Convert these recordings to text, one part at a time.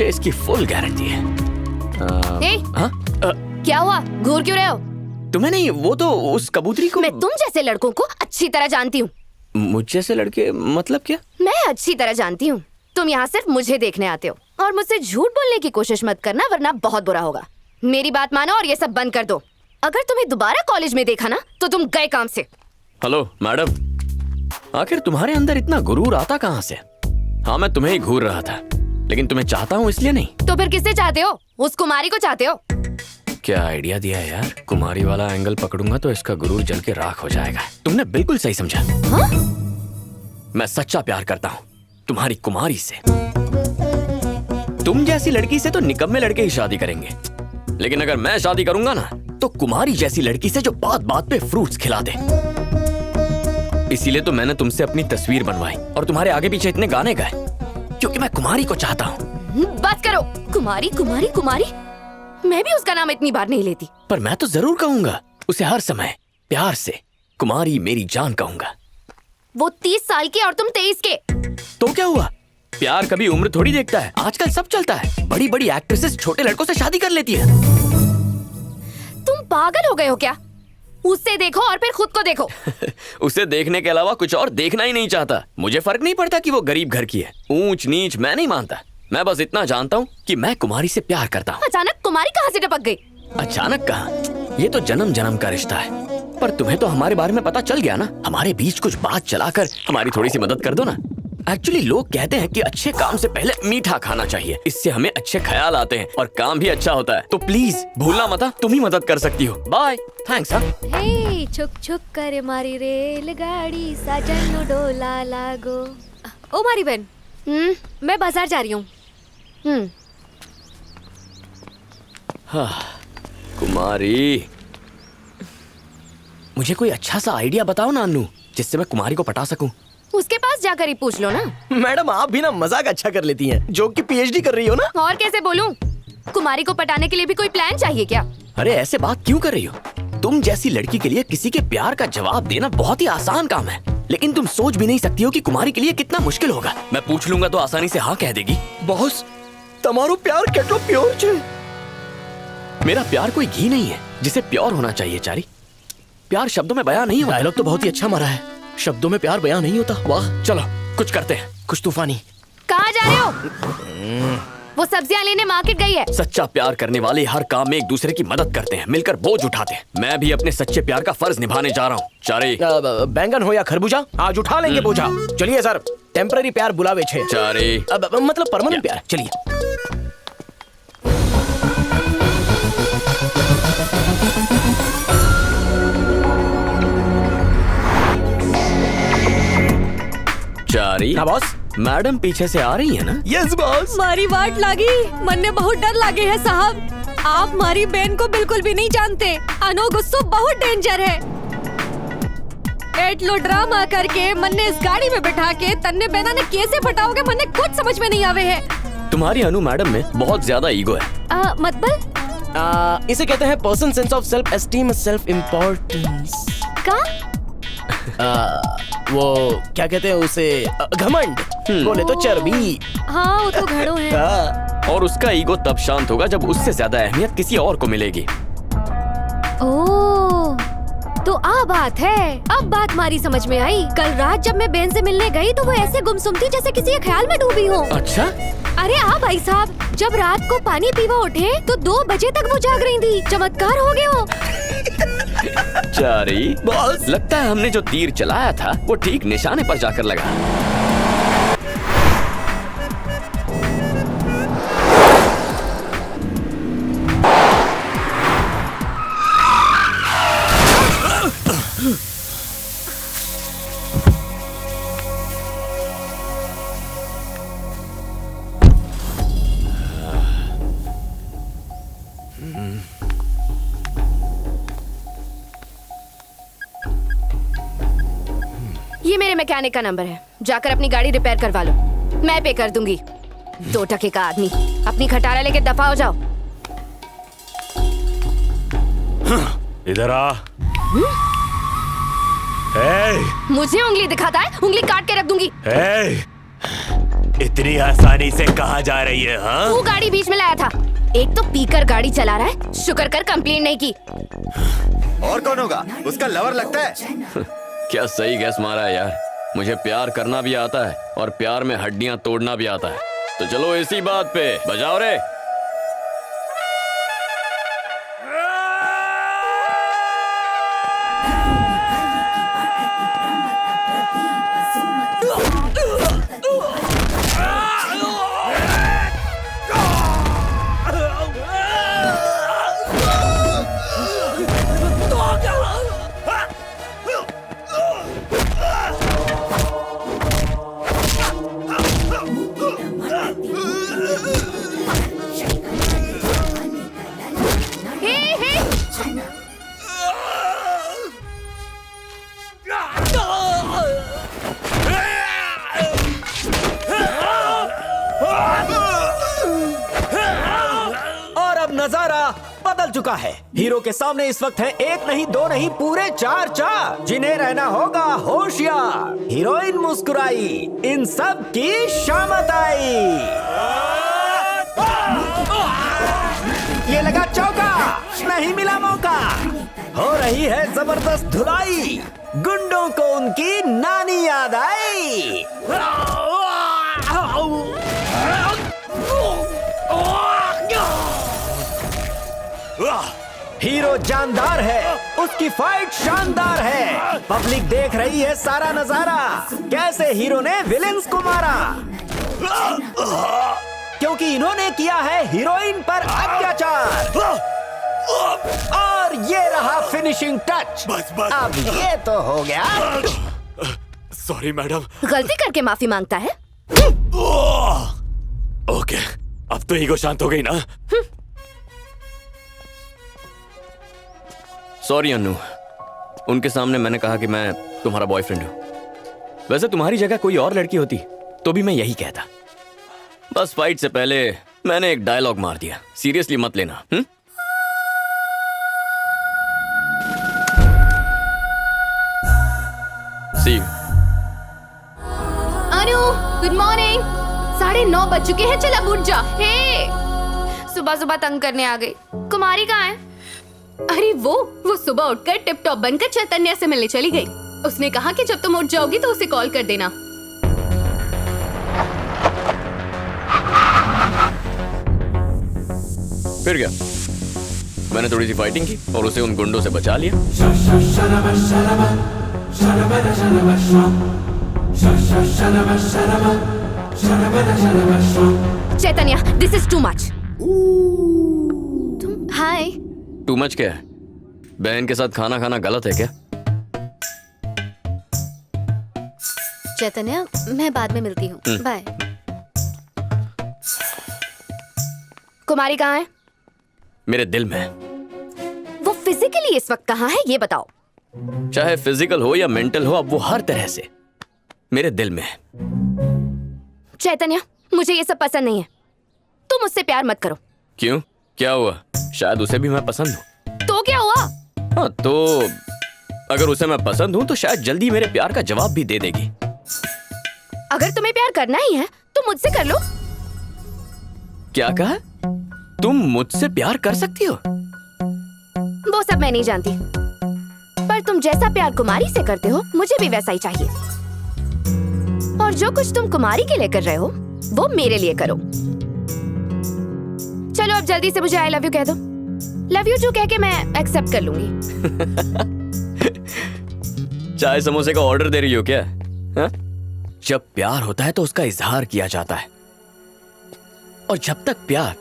मुझे इसकी full guarantee है। क्या हुआ? घूर क्यों रहे हो? तुम्हें नहीं, वो तो उस कबूतरी को। मैं तुम जैसे लड़कों को अच्छी तरह जानती हूँ। मुझ जैसे लड़के मतलब क्या? मैं अच्छी तरह जानती हूँ। तुम यहाँ सिर्फ मुझे देखने आते हो और मुझसे झूठ बोलने की कोशिश मत करना, वरना बहुत बुरा होगा। मेरी बात मानो और ये सब बंद कर दो। अगर तुम्हें दोबारा कॉलेज में देखा ना तो तुम गए काम से। हेलो मैडम, आखिर तुम्हारे अंदर इतना गुरूर आता कहाँ से? हाँ, मैं तुम्हें ही घूर रहा था, लेकिन तुम्हें चाहता हूँ इसलिए नहीं। तो फिर किससे चाहते हो? उस कुमारी को चाहते हो? क्या आइडिया दिया है यार। कुमारी वाला एंगल पकड़ूंगा तो इसका गुरूर जल के राख हो जाएगा। तुमने बिल्कुल सही समझा। हाँ? मैं सच्चा प्यार करता हूँ तुम्हारी कुमारी से। तुम जैसी लड़की से तो निकम्मे लड़के ही शादी करेंगे, लेकिन अगर मैं शादी करूंगा ना तो कुमारी जैसी लड़की से जो बात बात पे फ्रूट्स खिला दे। इसीलिए तो मैंने तुमसे अपनी तस्वीर बनवाई और तुम्हारे आगे पीछे इतने गाने गाए, क्योंकि मैं कुमारी को चाहता हूँ। बस करो। कुमारी कुमारी कुमारी, मैं भी उसका नाम इतनी बार नहीं लेती। पर मैं तो जरूर कहूंगा उसे, हर समय प्यार से कुमारी मेरी जान कहूंगा। वो 30 साल की और तुम 23 के। तो क्या हुआ? प्यार कभी उम्र थोड़ी देखता है। आजकल सब चलता है। बड़ी बड़ी एक्ट्रेसेस छोटे लड़कों से शादी कर लेती है। तुम पागल हो गए हो क्या? उससे देखो और फिर खुद को देखो। उसे देखने के अलावा कुछ और देखना ही नहीं चाहता। मुझे फर्क नहीं पड़ता कि वो गरीब घर की है। ऊंच नीच मैं नहीं मानता। मैं बस इतना जानता हूँ कि मैं कुमारी से प्यार करता हूँ। अचानक कुमारी कहाँ से टपक गई? अचानक कहाँ? ये तो जन्म जन्म का रिश्ता है। पर तुम्हें तो हमारे बारे में पता चल गया ना। हमारे बीच कुछ बात चलाकर हमारी थोड़ी सी मदद कर दो ना। एक्चुअली लोग कहते हैं कि अच्छे काम से पहले मीठा खाना चाहिए, इससे हमें अच्छे ख्याल आते हैं और काम भी अच्छा होता है। तो प्लीज भूलना मत, तुम ही मदद कर सकती हो। बाय। थैंक्स। हे छुक छुक करे मारी रेलगाड़ी, साजन डोला लागो। ओ मारी बहन, मैं बाजार जा रही हूँ। कुमारी, मुझे कोई अच्छा सा आइडिया बताओ ना अन्नू, जिससे मैं कुमारी को पटा सकूं। उसके पास जाकर ही पूछ लो ना। मैडम, आप भी ना मजाक अच्छा कर लेती हैं। जोक की पीएचडी कर रही हो ना। और कैसे बोलूं? कुमारी को पटाने के लिए भी कोई प्लान चाहिए क्या? अरे ऐसे बात क्यों कर रही हो? तुम जैसी लड़की के लिए किसी के प्यार का जवाब देना बहुत ही आसान काम है, लेकिन तुम सोच भी नहीं सकती हो कि कुमारी के लिए कितना मुश्किल होगा। मैं पूछ लूंगा तो आसानी से हाँ कह देगी। बॉस, तुम्हारो प्यार केटलो प्योर छे। मेरा प्यार कोई घी नहीं है जिसे प्योर होना चाहिए चारी। प्यार शब्दों में बयां नहीं होता। डायलॉग तो बहुत ही अच्छा मारा है। शब्दों में प्यार बयां नहीं होता। वाह। चलो कुछ करते हैं, कुछ तूफानी। कहाँ जा रहे हो? वो सब्जियां लेने मार्केट गई है। सच्चा प्यार करने वाले हर काम में एक दूसरे की मदद करते हैं, मिलकर बोझ उठाते हैं। मैं भी अपने सच्चे प्यार का फर्ज निभाने जा रहा हूँ। चारे, बैंगन हो या खरबूजा, आज उठा लेंगे बोझा। चलिए सर, टेम्पररी प्यार बुलावे छे। चारे, मतलब परमानेंट प्यार। चलिए। चारी। हाँ बॉस। मैडम पीछे से आ रही है ना? Yes boss. मारी वाट लागी, मन ने बहुत डर लागे है साहब। आप मारी बहन को बिल्कुल भी नहीं जानते। अनो गुस्सो बहुत डेंजर है। एटलो ड्रामा करके मन ने इस गाड़ी में बिठा के तन्ने बेना ने कैसे पटाओगे, मन ने कुछ समझ में नहीं आवे है। तुम्हारी अनु मैडम में बहुत ज्यादा ईगो है। मतलब इसे कहते हैं person sense of self esteem, self importance का? वो क्या कहते हैं उसे, घमंड। बोले तो चर्बी। हाँ, वो तो घड़ो है। और उसका ईगो तब शांत होगा जब उससे ज्यादा अहमियत किसी और को मिलेगी। ओह, तो आ बात है। अब बात मारी समझ में आई। कल रात जब मैं बहन से मिलने गई तो वो ऐसे गुमसुम थी जैसे किसी के ख्याल में डूबी हो। अच्छा? अरे हाँ भाई साहब, जब रात को पानी पीवा उठे तो 2 बजे तक वो जाग रही थी। चमत्कार हो गए हो। चारी बॉस, लगता है हमने जो तीर चलाया था वो ठीक निशाने पर जाकर लगा। ये मेरे मैकेनिक का नंबर है, जाकर अपनी गाड़ी रिपेयर करवा लो। मैं पे कर दूंगी। 2 टके का आदमी, अपनी खटारा लेके दफा हो जाओ। इधर आ। मुझे उंगली दिखाता है? उंगली काट के रख दूंगी। इतनी आसानी से कहाँ जा रही है? हाँ, तू गाड़ी बीच में लाया था। एक तो पीकर गाड़ी चला रहा है, शुक्र कर कंप्लेंट नहीं की। और कौन होगा? उसका लवर लगता है। क्या सही गैस मारा है यार। मुझे प्यार करना भी आता है और प्यार में हड्डियां तोड़ना भी आता है। तो चलो इसी बात पे बजाओ रे। और अब नजारा बदल चुका है। हीरो के सामने इस वक्त है एक नहीं दो नहीं पूरे चार चार, जिन्हें रहना होगा होशियार। हीरोइन मुस्कुराई, इन सब की शामत आई। ये लगा चौका, नहीं मिला मौका। हो रही है जबरदस्त धुलाई, गुंडों को उनकी नानी याद आई। हीरो जानदार है, उसकी फाइट शानदार है। पब्लिक देख रही है सारा नजारा, कैसे हीरो ने विलेंस को मारा, क्योंकि इन्होंने किया है हीरोइन पर अत्याचार। और ये रहा फिनिशिंग टच। बस बस। अब ये तो हो गया। Sorry madam. गलती करके माफी मांगता है। ओके, अब तो ईगो शांत हो गई ना? सॉरी अन्नू, उनके सामने मैंने कहा कि मैं तुम्हारा बॉयफ्रेंड हूं। वैसे तुम्हारी जगह कोई और लड़की होती तो भी मैं यही कहता। बस फाइट से पहले मैंने एक डायलॉग मार दिया, सीरियसली मत लेना। सी यू। Anu, good morning. 9:30 बज चुके हैं, चल अब उठ जा। हे, सुबह सुबह तंग करने आ गई। कुमारी कहाँ है? अरे वो सुबह उठकर टिप टॉप बनकर चैतन्या से मिलने चली गई। उसने कहा कि जब तुम उठ जाओगी तो उसे कॉल कर देना। फिर क्या, मैंने थोड़ी सी फाइटिंग की और उसे उन गुंडों से बचा लिया। Chaitanya, this is too much. Hi. Too much क्या है? बहन के साथ खाना खाना गलत है क्या? चैतन्या, मैं बाद में मिलती हूँ, बाय। कुमारी कहाँ है? मेरे दिल में। वो फिजिकली इस वक्त कहाँ है, ये बताओ। चाहे फिजिकल हो या मेंटल हो, अब वो हर तरह से मेरे दिल में है। चैतन्या, मुझे ये सब पसंद नहीं है। तुम मुझसे प्यार मत करो। क्यों, क्या हुआ? शायद उसे भी मैं पसंद हूँ। तो क्या हुआ? हाँ, तो अगर उसे मैं पसंद हूँ तो शायद जल्दी मेरे प्यार का जवाब भी दे देगी। अगर तुम्हें प्यार करना ही है तो मुझसे कर लो। क्या कहा? तुम मुझसे प्यार कर सकती हो? वो सब मैं नहीं जानती, पर तुम जैसा प्यार कुमारी से करते हो मुझे भी वैसा ही चाहिए। और जो कुछ तुम कुमारी के लिए कर रहे हो वो मेरे लिए करो। चलो अब जल्दी से मुझे आई लव यू कह दो। लव यू टू कह के मैं एक्सेप्ट कर लूंगी। चाय समोसे का ऑर्डर दे रही हो क्या? हा? जब प्यार होता है तो उसका इजहार किया जाता है, और जब तक प्यार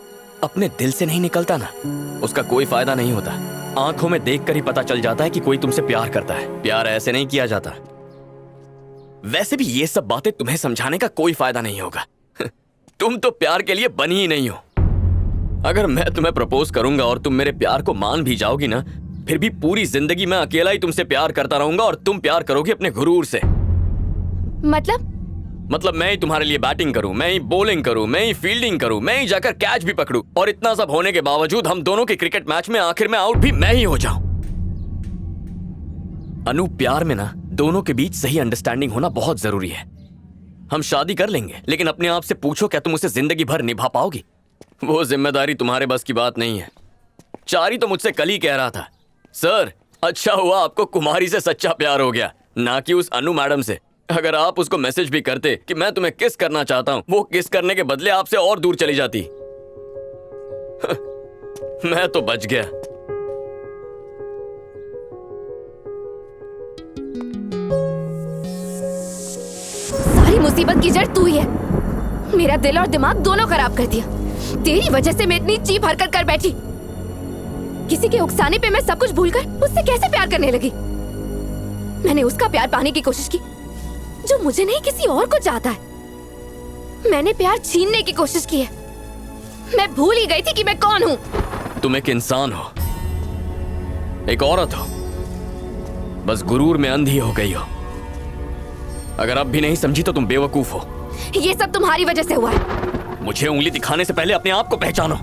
अपने दिल से नहीं निकलता ना, उसका कोई फायदा नहीं होता। आंखों में देखकर ही पता चल जाता है कि कोई तुमसे प्यार करता है। प्यार ऐसे नहीं किया जाता। वैसे भी ये सब बातें तुम्हें समझाने का कोई फायदा नहीं होगा। तुम तो प्यार के लिए बनी ही नहीं हो। अगर मैं तुम्हें प्रपोज करूंगा और तुम मेरे प्यार को मान भी जाओगी ना, फिर भी पूरी जिंदगी मैं अकेला ही तुमसे प्यार करता रहूंगा और तुम प्यार करोगी अपने गुरूर से। मतलब मैं ही तुम्हारे लिए बैटिंग करूं, मैं ही बॉलिंग करूं, मैं ही फील्डिंग करूं, मैं ही जाकर कैच भी पकड़ूं, और इतना सब होने के बावजूद हम दोनों के क्रिकेट मैच में आखिर में आउट भी मैं ही हो जाऊं। अनु, प्यार में ना दोनों के बीच सही अंडरस्टैंडिंग होना बहुत जरूरी है। हम शादी कर लेंगे, लेकिन अपने आप से पूछो क्या तुम उसे जिंदगी भर निभा पाओगी? वो जिम्मेदारी तुम्हारे बस की बात नहीं है। चारी तो मुझसे कल ही कह रहा था, सर अच्छा हुआ आपको कुमारी से सच्चा प्यार हो गया, ना कि उस अनु मैडम से। अगर आप उसको मैसेज भी करते कि मैं तुम्हें किस करना चाहता हूं, वो किस करने के बदले आपसे और दूर चली जाती। मैं तो बच गया। सारी मुसीबत की जड़ तू ही है। मेरा दिल और दिमाग दोनों खराब कर दिया। तेरी वजह से मैं इतनी चीप हरकत कर बैठी। किसी के उकसाने पे मैं सब कुछ भूलकर उससे कैसे प्यार करने लगी। मैंने उसका प्यार पाने की कोशिश की जो मुझे नहीं किसी और को चाहता है। मैंने प्यार छीनने की कोशिश की है। मैं भूल ही गई थी कि मैं कौन हूँ। तुम एक इंसान हो, एक औरत हो, बस गुरूर में अंधी हो गई हो। अगर अब भी नहीं समझी तो तुम बेवकूफ हो। ये सब तुम्हारी वजह से हुआ है। मुझे उंगली दिखाने से पहले अपने आप को पहचानो।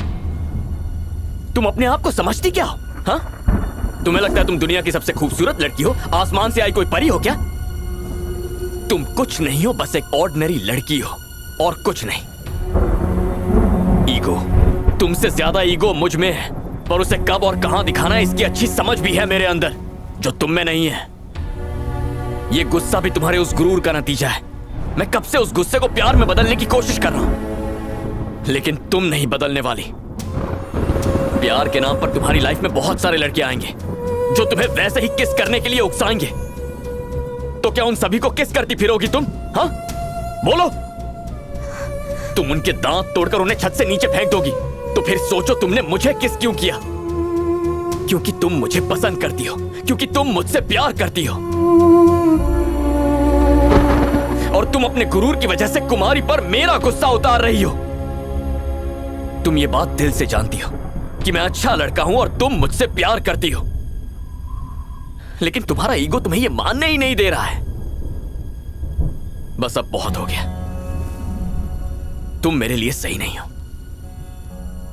तुम अपने आप को समझती क्या हो? हाँ? तुम्हें लगता है तुम दुनिया की सबसे खूबसूरत लड़की हो, आसमान से आई कोई परी हो क्या? तुम कुछ नहीं हो, बस एक ऑर्डिनरी लड़की हो और कुछ नहीं। ईगो, तुमसे ज्यादा ईगो मुझ में है, पर उसे कब और कहां दिखाना है इसकी अच्छी समझ भी है मेरे अंदर, जो तुम में नहीं है। ये गुस्सा भी तुम्हारे उस गुरूर का नतीजा है। मैं कब से उस गुस्से को प्यार में बदलने की कोशिश कर रहा हूं, लेकिन तुम नहीं बदलने वाली। प्यार के नाम पर तुम्हारी लाइफ में बहुत सारे लड़के आएंगे जो तुम्हें वैसे ही किस करने के लिए उकसाएंगे। तो क्या उन सभी को किस करती फिरोगी तुम? हाँ बोलो। तुम उनके दांत तोड़कर उन्हें छत से नीचे फेंक दोगी, तो फिर सोचो तुमने मुझे किस क्यों किया? क्योंकि तुम मुझे पसंद करती हो, क्योंकि तुम मुझसे प्यार करती हो, और तुम अपने गुरूर की वजह से कुमारी पर मेरा गुस्सा उतार रही हो। तुम ये बात दिल से जानती हो कि मैं अच्छा लड़का हूं और तुम मुझसे प्यार करती हो, लेकिन तुम्हारा ईगो तुम्हें ये मानने ही नहीं दे रहा है। बस अब बहुत हो गया। तुम मेरे लिए सही नहीं हो।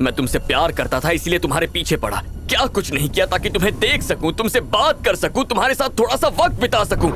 मैं तुमसे प्यार करता था इसलिए तुम्हारे पीछे पड़ा, क्या कुछ नहीं किया ताकि तुम्हें देख सकूं, तुमसे बात कर सकूं, तुम्हारे साथ थोड़ा सा वक्त बिता सकूं।